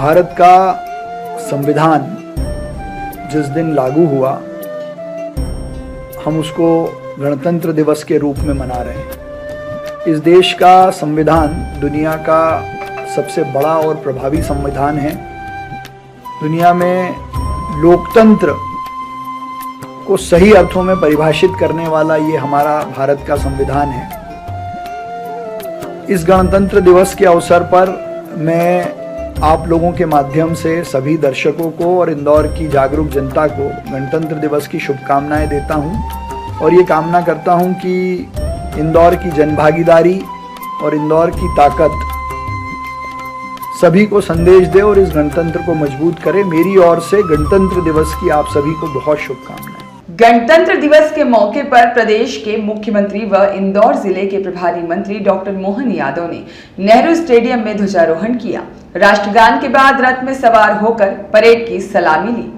भारत का संविधान जिस दिन लागू हुआ, हम उसको गणतंत्र दिवस के रूप में मना रहे हैं। इस देश का संविधान दुनिया का सबसे बड़ा और प्रभावी संविधान है। दुनिया में लोकतंत्र को सही अर्थों में परिभाषित करने वाला ये हमारा भारत का संविधान है। इस गणतंत्र दिवस के अवसर पर मैं आप लोगों के माध्यम से सभी दर्शकों को और इंदौर की जागरूक जनता को गणतंत्र दिवस की शुभकामनाएं देता हूं और ये कामना करता हूं कि इंदौर की जनभागीदारी और इंदौर की ताकत सभी को संदेश दे और इस गणतंत्र को मजबूत करे। मेरी ओर से गणतंत्र दिवस की आप सभी को बहुत शुभकामनाएं। गणतंत्र दिवस के मौके पर प्रदेश के मुख्यमंत्री व इंदौर जिले के प्रभारी मंत्री डॉक्टर मोहन यादव ने नेहरू स्टेडियम में ध्वजारोहण किया। राष्ट्रगान के बाद रथ में सवार होकर परेड की सलामी ली।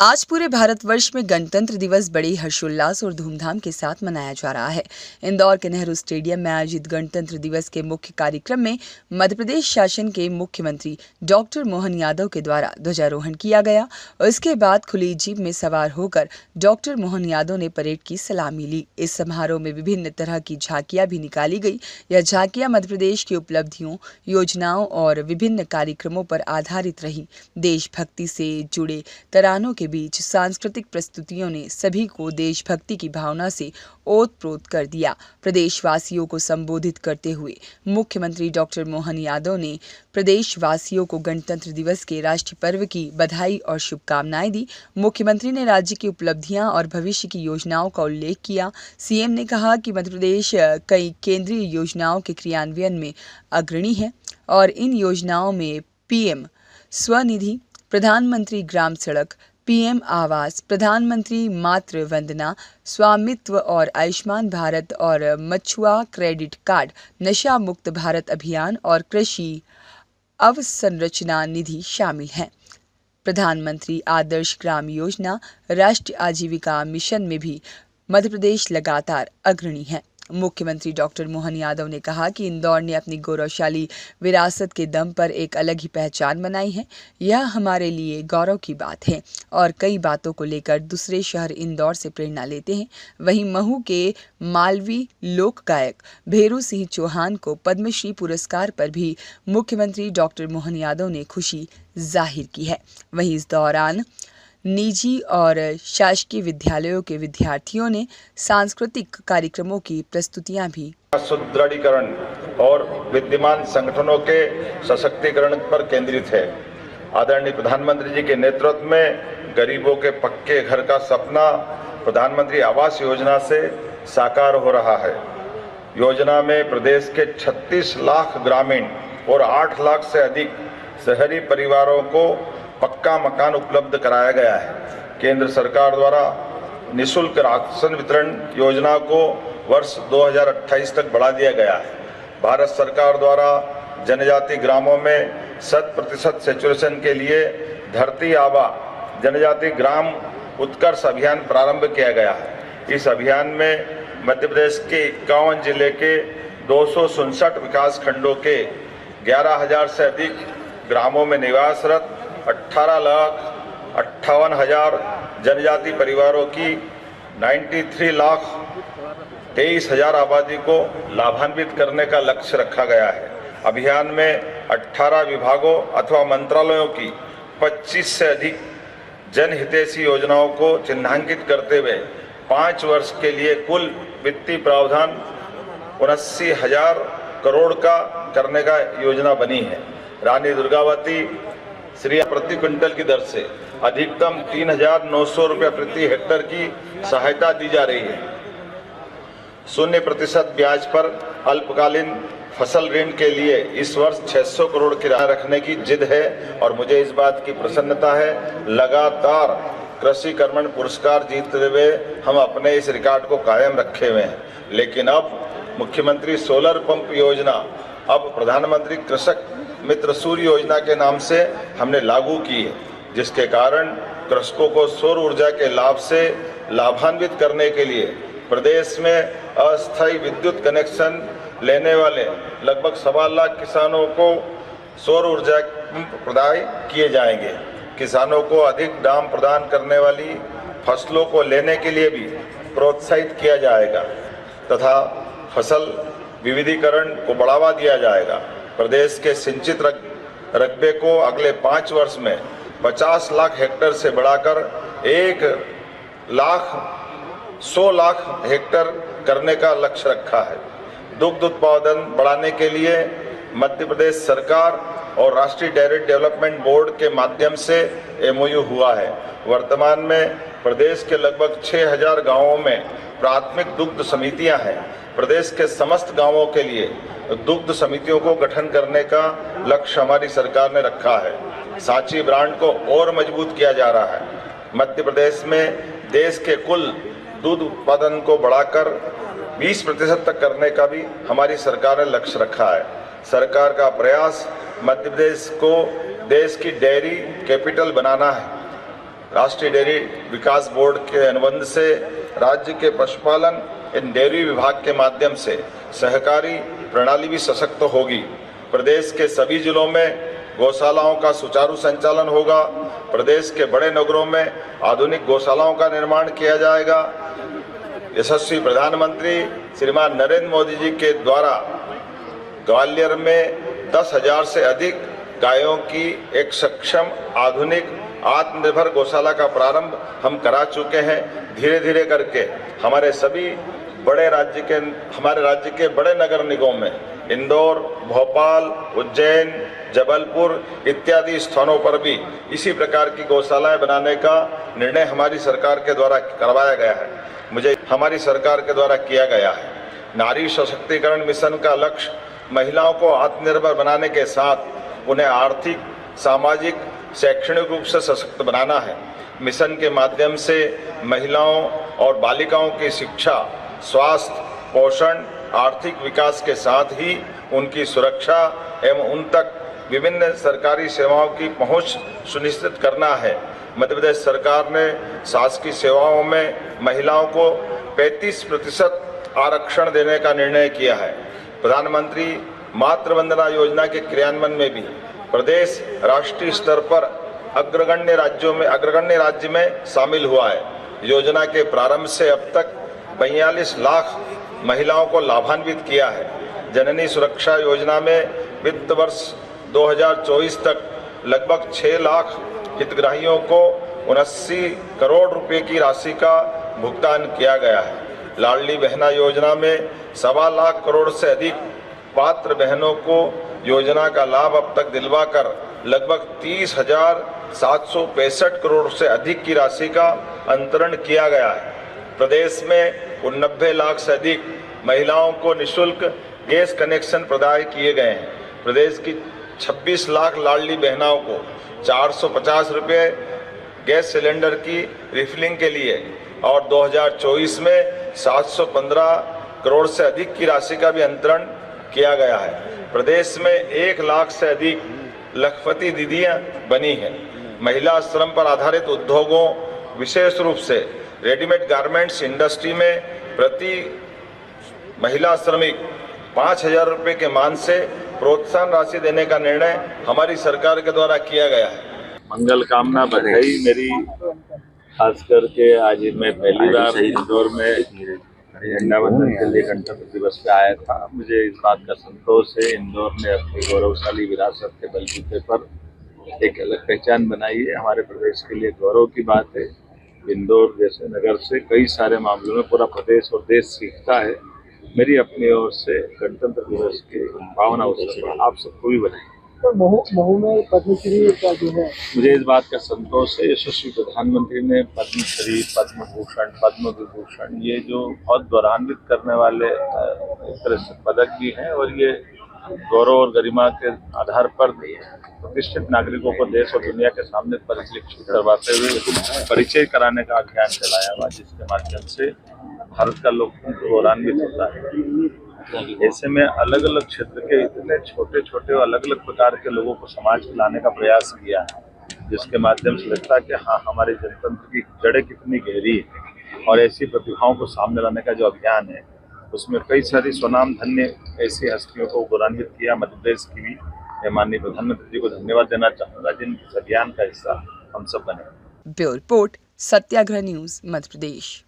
आज पूरे भारतवर्ष में गणतंत्र दिवस बड़े हर्षोल्लास और धूमधाम के साथ मनाया जा रहा है। इंदौर के नेहरू स्टेडियम में आयोजित गणतंत्र दिवस के मुख्य कार्यक्रम में मध्य प्रदेश शासन के मुख्यमंत्री डॉक्टर मोहन यादव के द्वारा ध्वजारोहण किया गया और इसके बाद खुली जीप में सवार होकर डॉक्टर मोहन यादव ने परेड की सलामी ली। इस समारोह में विभिन्न तरह की झांकियां भी निकाली गई। यह झांकियां मध्य प्रदेश की उपलब्धियों, योजनाओं और विभिन्न कार्यक्रमों पर आधारित रही। देशभक्ति से जुड़े तरानों के बीच सांस्कृतिक प्रस्तुतियों ने सभी को देशभक्ति की भावना से ओत-प्रोत कर दिया। प्रदेशवासियों को संबोधित करते हुए मुख्यमंत्री डॉक्टर मोहन यादव ने प्रदेशवासियों को गणतंत्र दिवस के राष्ट्रीय पर्व की बधाई और शुभकामनाएं दी। मुख्यमंत्री ने राज्य की उपलब्धियां और भविष्य की योजनाओं का उल्लेख किया। सीएम ने कहा कि मध्य प्रदेश कई केंद्रीय योजनाओं के क्रियान्वयन में अग्रणी है और इन योजनाओं में पीएम स्वनिधि, प्रधानमंत्री ग्राम सड़क, पीएम आवास, प्रधानमंत्री मातृ वंदना, स्वामित्व और आयुष्मान भारत और मछुआ क्रेडिट कार्ड, नशा मुक्त भारत अभियान और कृषि अवसंरचना निधि शामिल हैं। प्रधानमंत्री आदर्श ग्राम योजना, राष्ट्रीय आजीविका मिशन में भी मध्य प्रदेश लगातार अग्रणी है। मुख्यमंत्री डॉक्टर मोहन यादव ने कहा कि इंदौर ने अपनी गौरवशाली विरासत के दम पर एक अलग ही पहचान बनाई है। यह हमारे लिए गौरव की बात है और कई बातों को लेकर दूसरे शहर इंदौर से प्रेरणा लेते हैं। वहीं महू के मालवी लोक गायक भेरू सिंह चौहान को पद्मश्री पुरस्कार पर भी मुख्यमंत्री डॉक्टर मोहन यादव ने खुशी जाहिर की है। वहीं इस दौरान निजी और शासकीय विद्यालयों के विद्यार्थियों ने सांस्कृतिक कार्यक्रमों की प्रस्तुतियां भी। सुदृढ़ीकरण और विद्यमान संगठनों के सशक्तिकरण पर केंद्रित है। आदरणीय प्रधानमंत्री जी के नेतृत्व में गरीबों के पक्के घर का सपना प्रधानमंत्री आवास योजना से साकार हो रहा है। योजना में प्रदेश के 36 लाख ग्रामीण और 8 लाख से अधिक शहरी परिवारों को पक्का मकान उपलब्ध कराया गया है। केंद्र सरकार द्वारा निःशुल्क राशन वितरण योजना को वर्ष 2028 तक बढ़ा दिया गया है। भारत सरकार द्वारा जनजाति ग्रामों में 100% सैचुरेशन के लिए धरती आबा जनजाति ग्राम उत्कर्ष अभियान प्रारंभ किया गया है। इस अभियान में मध्य प्रदेश के 51 जिले के 267 विकास खंडों के 11,000 से अधिक ग्रामों में निवासरत 18,58,000 जनजाति परिवारों की 93,23,000 आबादी को लाभान्वित करने का लक्ष्य रखा गया है। अभियान में 18 विभागों अथवा मंत्रालयों की 25 से अधिक जनहितैषी योजनाओं को चिन्हांकित करते हुए 5 वर्ष के लिए कुल वित्तीय प्रावधान 79,000 करोड़ का करने का योजना बनी है। रानी दुर्गावती श्री प्रति क्विंटल की दर से अधिकतम 3,900 रुपये प्रति हेक्टेयर की सहायता दी जा रही है। 0% ब्याज पर अल्पकालीन फसल ऋण के लिए इस वर्ष 600 करोड़ की राह रखने की जिद है और मुझे इस बात की प्रसन्नता है लगातार कृषि कर्मण पुरस्कार जीतते हुए हम अपने इस रिकॉर्ड को कायम रखे हुए हैं। लेकिन अब मुख्यमंत्री सोलर पंप योजना अब प्रधानमंत्री कृषक मित्र सूर्य योजना के नाम से हमने लागू की है, जिसके कारण कृषकों को सौर ऊर्जा के लाभ से लाभान्वित करने के लिए प्रदेश में अस्थायी विद्युत कनेक्शन लेने वाले लगभग 1.25 लाख किसानों को सौर ऊर्जा प्रदान किए जाएंगे। किसानों को अधिक दाम प्रदान करने वाली फसलों को लेने के लिए भी प्रोत्साहित किया जाएगा तथा फसल विविधीकरण को बढ़ावा दिया जाएगा। प्रदेश के सिंचित रकबे को अगले 5 वर्ष में 50 लाख हेक्टेयर से बढ़ाकर 100 लाख हेक्टेयर करने का लक्ष्य रखा है। दुग्ध उत्पादन बढ़ाने के लिए मध्य प्रदेश सरकार और राष्ट्रीय डेयरी डेवलपमेंट बोर्ड के माध्यम से MOU हुआ है। वर्तमान में प्रदेश के लगभग 6000 गांवों में प्राथमिक दुग्ध समितियां हैं। प्रदेश के समस्त गांवों के लिए दुग्ध समितियों को गठन करने का लक्ष्य हमारी सरकार ने रखा है। सांची ब्रांड को और मजबूत किया जा रहा है। मध्य प्रदेश में देश के कुल दूध उत्पादन को बढ़ाकर 20% तक करने का भी हमारी सरकार ने लक्ष्य रखा है। सरकार का प्रयास मध्य प्रदेश को देश की डेयरी कैपिटल बनाना है। राष्ट्रीय डेयरी विकास बोर्ड के अनुबंध से राज्य के पशुपालन एवं डेयरी विभाग के माध्यम से सहकारी प्रणाली भी सशक्त होगी। प्रदेश के सभी जिलों में गौशालाओं का सुचारू संचालन होगा। प्रदेश के बड़े नगरों में आधुनिक गौशालाओं का निर्माण किया जाएगा। यशस्वी प्रधानमंत्री श्रीमान नरेंद्र मोदी जी के द्वारा ग्वालियर में 10,000 से अधिक गायों की एक सक्षम आधुनिक आत्मनिर्भर गौशाला का प्रारंभ हम करा चुके हैं। धीरे धीरे करके हमारे राज्य के बड़े नगर निगमों में इंदौर, भोपाल, उज्जैन, जबलपुर इत्यादि स्थानों पर भी इसी प्रकार की गौशालाएं बनाने का निर्णय हमारी सरकार के द्वारा करवाया गया है। हमारी सरकार के द्वारा किया गया है। नारी सशक्तिकरण मिशन का लक्ष्य महिलाओं को आत्मनिर्भर बनाने के साथ उन्हें आर्थिक, सामाजिक, शैक्षणिक रूप से सशक्त बनाना है। मिशन के माध्यम से महिलाओं और बालिकाओं की शिक्षा, स्वास्थ्य, पोषण, आर्थिक विकास के साथ ही उनकी सुरक्षा एवं उन तक विभिन्न सरकारी सेवाओं की पहुंच सुनिश्चित करना है। मध्य प्रदेश सरकार ने शासकीय सेवाओं में महिलाओं को 35% आरक्षण देने का निर्णय किया है। प्रधानमंत्री मातृ वंदना योजना के क्रियान्वयन में भी प्रदेश राष्ट्रीय स्तर पर अग्रगण्य राज्य में शामिल हुआ है। योजना के प्रारंभ से अब तक 42 लाख महिलाओं को लाभान्वित किया है। जननी सुरक्षा योजना में वित्त वर्ष 2024 तक लगभग 6 लाख हितग्राहियों को 79 करोड़ रुपए की राशि का भुगतान किया गया है। लाडली बहना योजना में 1.25 लाख करोड़ से अधिक पात्र बहनों को योजना का लाभ अब तक दिलवाकर लगभग 30,765 करोड़ से अधिक की राशि का अंतरण किया गया है। प्रदेश में 90 लाख से अधिक महिलाओं को निःशुल्क गैस कनेक्शन प्रदान किए गए हैं। प्रदेश की 26 लाख लाडली बहनाओं को 450 रुपये गैस सिलेंडर की रिफिलिंग के लिए और 2024 में 715 करोड़ से अधिक की राशि का भी अंतरण किया गया है। प्रदेश में 1 लाख से अधिक लखपति दीदियां बनी हैं। महिला श्रम पर आधारित उद्योगों, विशेष रूप से रेडीमेड गारमेंट्स इंडस्ट्री में प्रति महिला श्रमिक 5,000 रुपये के मान से प्रोत्साहन राशि देने का निर्णय हमारी सरकार के द्वारा किया गया है। मंगल कामना बधाई मेरी, खास करके आज मैं पहली बार इंदौर में झंडा वंदन के लिए गणतंत्र दिवस पे आया था। मुझे इस बात का संतोष है, इंदौर ने अपनी गौरवशाली विरासत के बलबूते पर एक अलग पहचान बनाई है। हमारे प्रदेश के लिए गौरव की बात है। इंदौर जैसे नगर से कई सारे मामलों में पूरा प्रदेश और देश सीखता है। मेरी अपनी ओर से गणतंत्र दिवस के पावन अवसर पर आप सबको भी बधाई। तो महू में पद्मश्री का जो है, मुझे इस बात का संतोष है, यशस्वी प्रधानमंत्री ने पद्मश्री, पद्म भूषण, पद्म विभूषण ये जो बहुत गौरवान्वित करने वाले एक तरह से पदक भी हैं और ये गौरव और गरिमा के आधार पर प्रतिष्ठित नागरिकों को देश और दुनिया के सामने परिलक्षित करवाते हुए परिचय कराने का अभियान चलाया हुआ, जिसके माध्यम से भारत का लोकतंत्र गौरवान्वित होता है। ऐसे में अलग अलग क्षेत्र के इतने छोटे छोटे और अलग अलग प्रकार के लोगों को समाज में लाने का प्रयास किया है, जिसके माध्यम से लगता है कि हाँ, हमारे जनतंत्र की जड़ें कितनी गहरी है। और ऐसी प्रतिभाओं को सामने लाने का जो अभियान है, उसमें कई सारी स्वनाम धन्य ऐसी हस्तियों को गौरवान्वित किया। मध्य प्रदेश की भी मैं माननीय प्रधानमंत्री जी को धन्यवाद देना चाहूँगा, जिन इस अभियान का हिस्सा हम सब बने। ब्यूरो रिपोर्ट, सत्याग्रह न्यूज, मध्य प्रदेश।